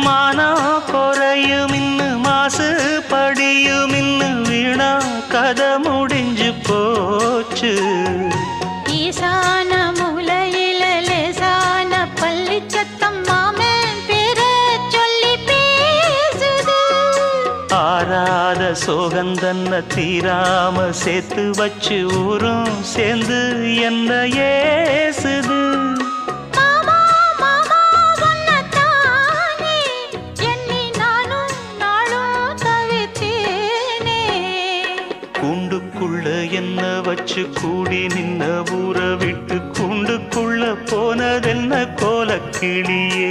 மானம் குறையும் இன்னு மாசு படியும் இன்னு வீணா கதை முடிஞ்சு போச்சு. ஈசான மூலையில லேசான பள்ளி சத்தம் மாமன் பேர சொல்லி பேசுது. ஆறாத சோகந்தன்ன தீராம சேர்த்து வச்சு ஊரும் சேர்ந்து என்ன ஏசுது. மாமா மாமா உன்னத்தானே எண்ணி நானும் நாளும் தவித்தேனே. கூண்டுக்குள்ள என்ன வச்சு கூடி நின்ன ஊற விட்டு கூண்டுக்குள்ள போனதென்ன கோலக்கிளியே.